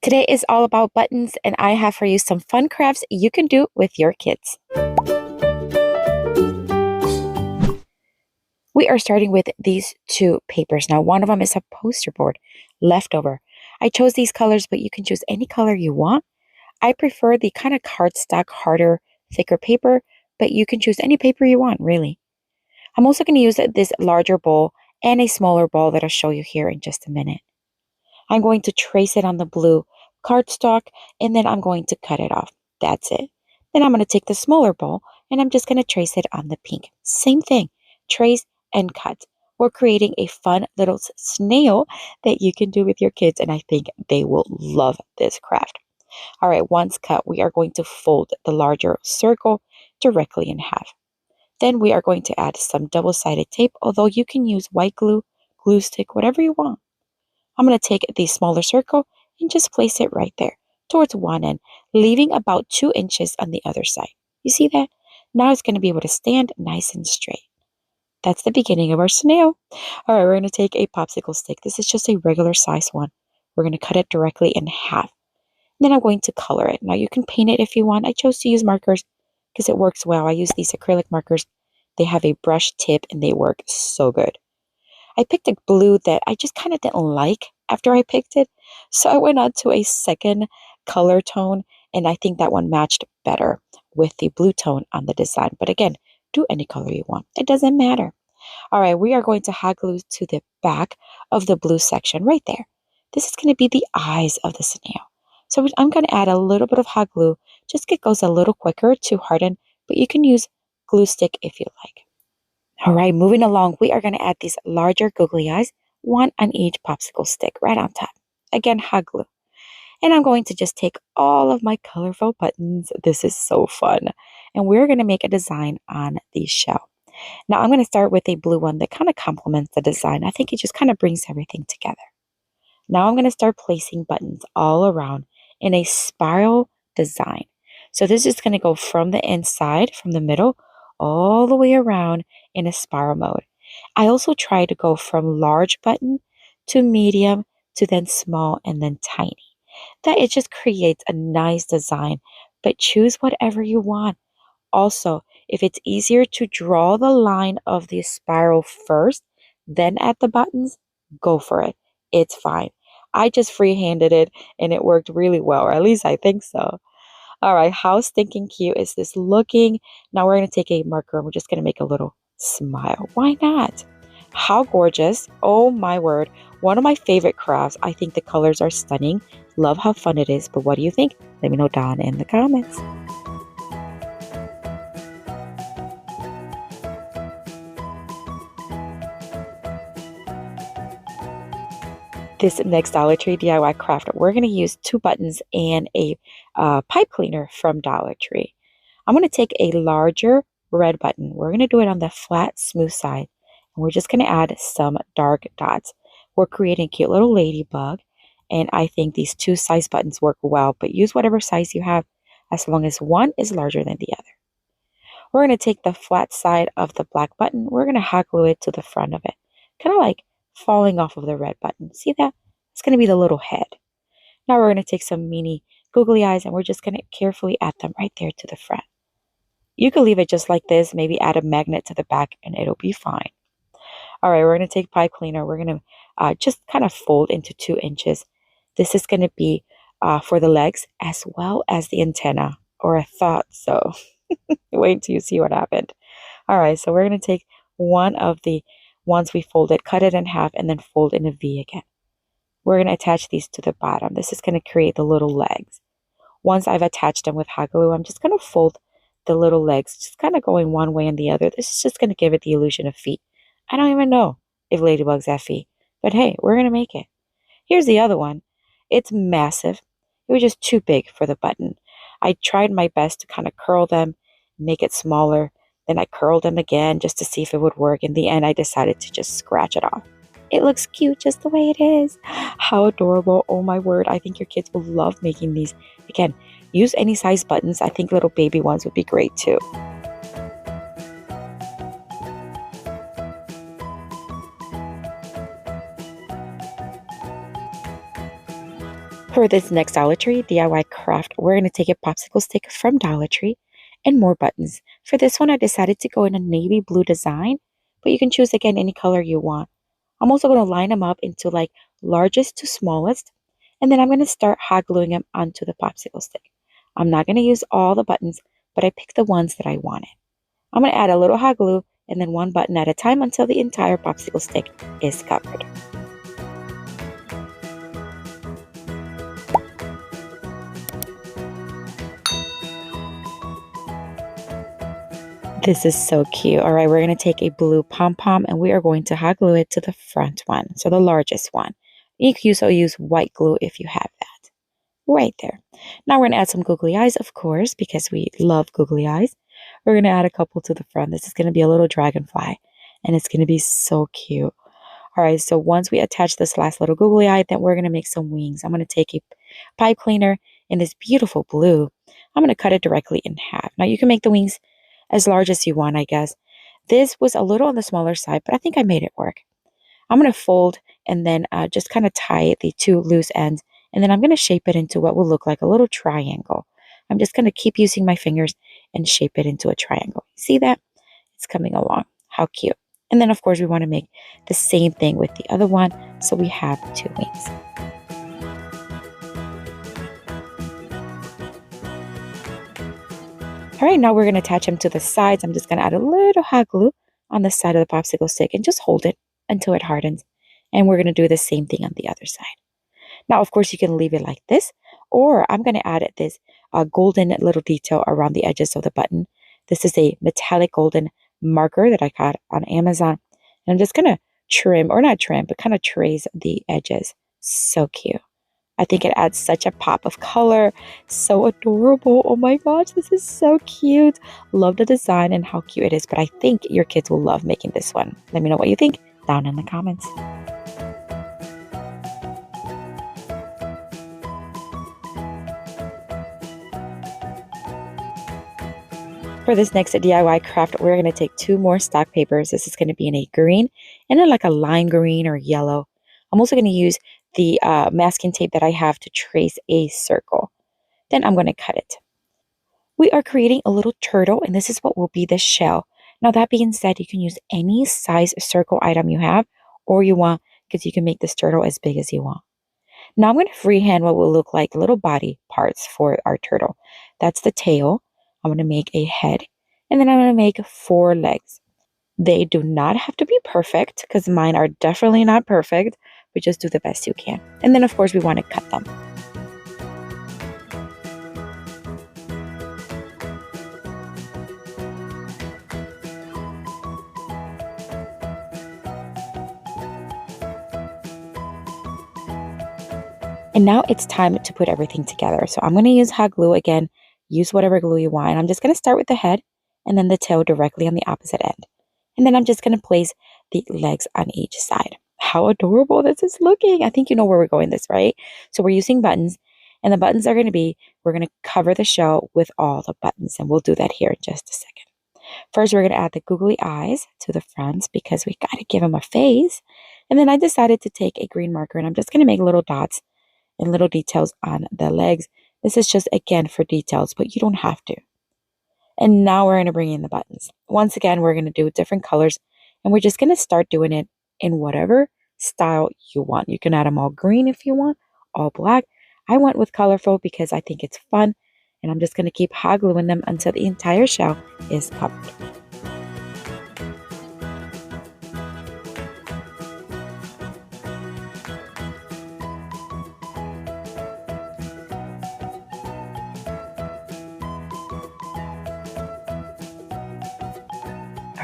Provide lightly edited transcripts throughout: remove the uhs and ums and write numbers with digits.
Today is all about buttons, and I have for you some fun crafts you can do with your kids. We are starting with these two papers. Now, one of them is a poster board leftover. I chose these colors, but you can choose any color you want. I prefer the kind of cardstock, harder, thicker paper, but you can choose any paper you want, really. I'm also going to use this larger bowl and a smaller bowl that I'll show you here in just a minute. I'm going to trace it on the blue cardstock, and then I'm going to cut it off. That's it. Then I'm going to take the smaller bowl, and I'm just going to trace it on the pink. Same thing, trace and cut. We're creating a fun little snail that you can do with your kids, and I think they will love this craft. All right, once cut, we are going to fold the larger circle directly in half. Then we are going to add some double-sided tape, although you can use white glue, glue stick, whatever you want. I'm going to take the smaller circle and just place it right there towards one end, leaving about 2 inches on the other side. You see that? Now it's going to be able to stand nice and straight. That's the beginning of our snail. All right, we're going to take a popsicle stick. This is just a regular size one. We're going to cut it directly in half. Then I'm going to color it. Now you can paint it if you want. I chose to use markers because it works well. I use these acrylic markers. They have a brush tip and they work so good. I picked a blue that I just kind of didn't like after I picked it. So I went on to a second color tone, and I think that one matched better with the blue tone on the design. But again, do any color you want. It doesn't matter. All right, we are going to hot glue to the back of the blue section right there. This is going to be the eyes of the snail. So I'm going to add a little bit of hot glue. Just it goes a little quicker to harden, but you can use glue stick if you like. All right, moving along, we are going to add these larger googly eyes, one on each popsicle stick right on top. Again, hot glue. And I'm going to just take all of my colorful buttons. This is so fun. And we're going to make a design on the shell. Now I'm going to start with a blue one that kind of complements the design. I think it just kind of brings everything together. Now I'm going to start placing buttons all around in a spiral design. So this is going to go from the inside, from the middle, all the way around in a spiral mode. I also try to go from large button to medium to then small and then tiny. That it just creates a nice design, but choose whatever you want. Also, if it's easier to draw the line of the spiral first, then add the buttons, go for it. It's fine. I just freehanded it and it worked really well, or at least I think so. All right, how stinking cute is this looking? Now we're going to take a marker and we're just going to make a little smile. Why not? How gorgeous. Oh my word. One of my favorite crafts. I think the colors are stunning. Love how fun it is. But what do you think? Let me know down in the comments. This next Dollar Tree DIY craft, we're going to use 2 buttons and a pipe cleaner from Dollar Tree. I'm going to take a larger red button. We're going to do it on the flat, smooth side. And we're just going to add some dark dots. We're creating a cute little ladybug. And I think these 2 size buttons work well, but use whatever size you have as long as one is larger than the other. We're going to take the flat side of the black button. We're going to hot glue it to the front of it. Kind of like falling off of the red button. See that? It's going to be the little head. Now we're going to take some mini googly eyes and we're just going to carefully add them right there to the front. You can leave it just like this, maybe add a magnet to the back and it'll be fine. All right, we're going to take pipe cleaner. We're going to just kind of fold into 2 inches. This is going to be for the legs as well as the antenna, or I thought so. Wait till you see what happened. All right, so we're going to take one of the ones we folded, cut it in half, and then fold in a V again. We're going to attach these to the bottom. This is going to create the little legs. Once I've attached them with hot glue, I'm just going to fold the little legs, just kind of going one way and the other. This is just going to give it the illusion of feet. I don't even know if ladybugs have feet, but hey, we're going to make it. Here's the other one. It's massive. It was just too big for the button. I tried my best to kind of curl them, make it smaller. Then I curled them again just to see if it would work. In the end, I decided to just scratch it off. It looks cute just the way it is. How adorable. Oh my word. I think your kids will love making these. Again, use any size buttons. I think little baby ones would be great too. For this next Dollar Tree DIY craft, we're going to take a popsicle stick from Dollar Tree and more buttons. For this one, I decided to go in a navy blue design, but you can choose again any color you want. I'm also going to line them up into like largest to smallest, and then I'm going to start hot gluing them onto the popsicle stick. I'm not going to use all the buttons, but I picked the ones that I wanted. I'm going to add a little hot glue and then one button at a time until the entire popsicle stick is covered. This is so cute. All right, we're going to take a blue pom-pom and we are going to hot glue it to the front one, so the largest one. You can also use white glue if you have that. Right there. Now we're going to add some googly eyes, of course, because we love googly eyes. We're going to add a couple to the front. This is going to be a little dragonfly, and it's going to be so cute. All right, so once we attach this last little googly eye, then we're going to make some wings. I'm going to take a pipe cleaner in this beautiful blue. I'm going to cut it directly in half. Now you can make the wings as large as you want, I guess. This was a little on the smaller side, but I think I made it work. I'm going to fold and then just kind of tie the two loose ends, and then I'm going to shape it into what will look like a little triangle. I'm just going to keep using my fingers and shape it into a triangle. See that? It's coming along. How cute. And then, of course, we want to make the same thing with the other one, so we have two wings. All right, now we're going to attach them to the sides. I'm just going to add a little hot glue on the side of the popsicle stick and just hold it until it hardens. And we're going to do the same thing on the other side. Now, of course, you can leave it like this, or I'm going to add this golden little detail around the edges of the button. This is a metallic golden marker that I got on Amazon. And I'm just going to trim, or not trim, but kind of trace the edges. So cute. I think it adds such a pop of color. So adorable. Oh my gosh, this is so cute. Love the design and how cute it is, but I think your kids will love making this one. Let me know what you think down in the comments. For this next DIY craft, we're going to take two more stock papers. This is going to be in a green and then like a lime green or yellow. I'm also going to use the masking tape that I have to trace a circle. Then I'm going to cut it. We are creating a little turtle, and this is what will be the shell. Now, that being said, you can use any size circle item you have or you want, because you can make this turtle as big as you want. Now, I'm going to freehand what will look like little body parts for our turtle. That's the tail. I'm going to make a head, and then I'm going to make 4 legs. They do not have to be perfect, because mine are definitely not perfect, but just do the best you can. And then, of course, we want to cut them. And now it's time to put everything together. So I'm going to use hot glue again. Use whatever glue you want. And I'm just going to start with the head and then the tail directly on the opposite end. And then I'm just going to place the legs on each side. How adorable this is looking. I think you know where we're going this, right? So we're using buttons, and the buttons are going to be, we're going to cover the shell with all the buttons, and we'll do that here in just a second. First, we're going to add the googly eyes to the fronts because we got to give them a face. And then I decided to take a green marker, and I'm just going to make little dots and little details on the legs. This is just, again, for details, but you don't have to. And now we're going to bring in the buttons. Once again, we're going to do different colors, and we're just going to start doing it in whatever style you want. You can add them all green if you want, all black. I went with colorful because I think it's fun, and I'm just going to keep hot gluing them until the entire shell is covered.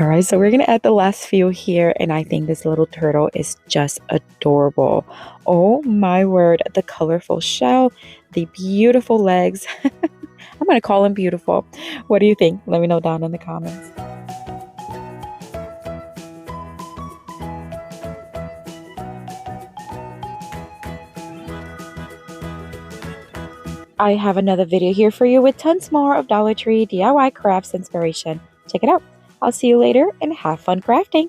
All right, so we're going to add the last few here, and I think this little turtle is just adorable. Oh my word, the colorful shell, the beautiful legs. I'm going to call them beautiful. What do you think? Let me know down in the comments. I have another video here for you with tons more of Dollar Tree DIY crafts inspiration. Check it out. I'll see you later and have fun crafting.